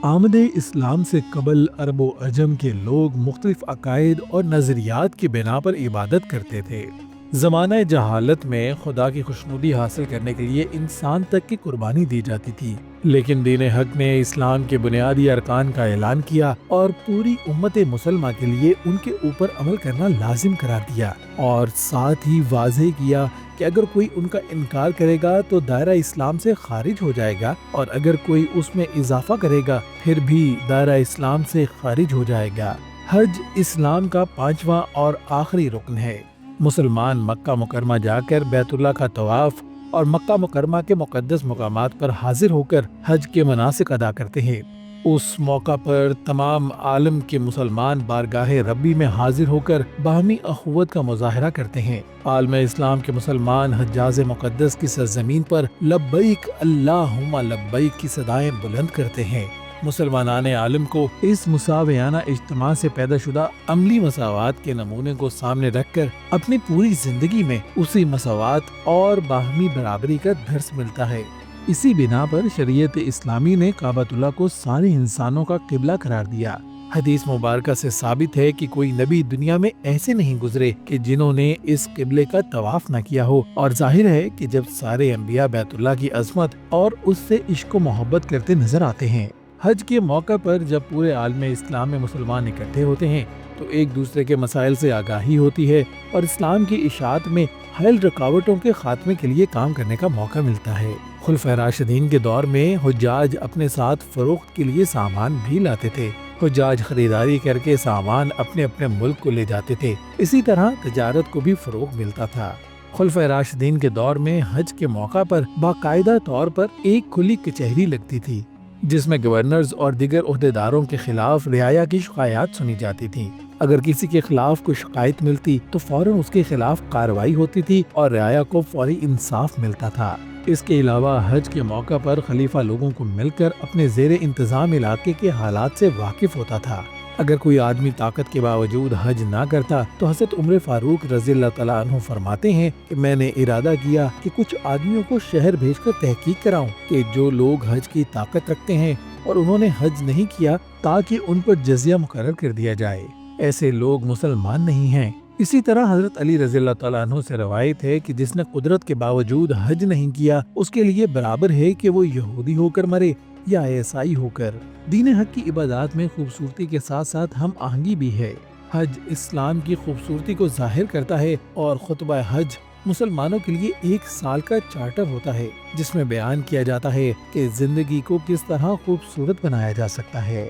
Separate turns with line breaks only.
آمد اسلام سے قبل عرب و عجم کے لوگ مختلف عقائد اور نظریات کی بنا پر عبادت کرتے تھے۔ زمانہ جہالت میں خدا کی خوشنودی حاصل کرنے کے لیے انسان تک کی قربانی دی جاتی تھی، لیکن دین حق نے اسلام کے بنیادی ارکان کا اعلان کیا اور پوری امت مسلمہ کے لیے ان کے اوپر عمل کرنا لازم قرار دیا، اور ساتھ ہی واضح کیا کہ اگر کوئی ان کا انکار کرے گا تو دائرہ اسلام سے خارج ہو جائے گا، اور اگر کوئی اس میں اضافہ کرے گا پھر بھی دائرہ اسلام سے خارج ہو جائے گا۔ حج اسلام کا 5واں اور آخری رکن ہے۔ مسلمان مکہ مکرمہ جا کر بیت اللہ کا طواف اور مکہ مکرمہ کے مقدس مقامات پر حاضر ہو کر حج کے مناسک ادا کرتے ہیں۔ اس موقع پر تمام عالم کے مسلمان بارگاہ ربی میں حاضر ہو کر باہمی اخوت کا مظاہرہ کرتے ہیں۔ عالم اسلام کے مسلمان حجاز مقدس کی سرزمین پر لبیک اللہم لبیک کی صدائیں بلند کرتے ہیں۔ مسلمانان عالم کو اس مساویانہ اجتماع سے پیدا شدہ عملی مساوات کے نمونے کو سامنے رکھ کر اپنی پوری زندگی میں اسی مساوات اور باہمی برابری کا درس ملتا ہے۔ اسی بنا پر شریعت اسلامی نے کعبۃ اللہ کو سارے انسانوں کا قبلہ قرار دیا۔ حدیث مبارکہ سے ثابت ہے کہ کوئی نبی دنیا میں ایسے نہیں گزرے کہ جنہوں نے اس قبلے کا طواف نہ کیا ہو، اور ظاہر ہے کہ جب سارے انبیاء بیت اللہ کی عظمت اور اس سے عشق و محبت کرتے نظر آتے ہیں۔ حج کے موقع پر جب پورے عالم اسلام میں مسلمان اکٹھے ہوتے ہیں تو ایک دوسرے کے مسائل سے آگاہی ہوتی ہے اور اسلام کی اشاعت میں حائل رکاوٹوں کے خاتمے کے لیے کام کرنے کا موقع ملتا ہے۔ خلفائے راشدین کے دور میں حجاج اپنے ساتھ فروخت کے لیے سامان بھی لاتے تھے۔ حجاج خریداری کر کے سامان اپنے اپنے ملک کو لے جاتے تھے، اسی طرح تجارت کو بھی فروغ ملتا تھا۔ خلفائے راشدین کے دور میں حج کے موقع پر باقاعدہ طور پر ایک کھلی کچہری لگتی تھی جس میں گورنرز اور دیگر عہدیداروں کے خلاف رعایا کی شکایات سنی جاتی تھیں۔ اگر کسی کے خلاف کوئی شکایت ملتی تو فوراً اس کے خلاف کارروائی ہوتی تھی اور رعایا کو فوری انصاف ملتا تھا۔ اس کے علاوہ حج کے موقع پر خلیفہ لوگوں کو مل کر اپنے زیر انتظام علاقے کے حالات سے واقف ہوتا تھا۔ اگر کوئی آدمی طاقت کے باوجود حج نہ کرتا تو حضرت عمر فاروق رضی اللہ تعالیٰ عنہ فرماتے ہیں کہ میں نے ارادہ کیا کہ کچھ آدمیوں کو شہر بھیج کر تحقیق کراؤں کہ جو لوگ حج کی طاقت رکھتے ہیں اور انہوں نے حج نہیں کیا تاکہ ان پر جزیہ مقرر کر دیا جائے، ایسے لوگ مسلمان نہیں ہیں۔ اسی طرح حضرت علی رضی اللہ تعالیٰ عنہ سے روایت ہے کہ جس نے قدرت کے باوجود حج نہیں کیا اس کے لیے برابر ہے کہ وہ یہودی ہو کر مرے یا عیسائی ہو کر۔ دین حق کی عبادات میں خوبصورتی کے ساتھ ساتھ ہم آہنگی بھی ہے۔ حج اسلام کی خوبصورتی کو ظاہر کرتا ہے اور خطبہ حج مسلمانوں کے لیے ایک سال کا چارٹر ہوتا ہے جس میں بیان کیا جاتا ہے کہ زندگی کو کس طرح خوبصورت بنایا جا سکتا ہے۔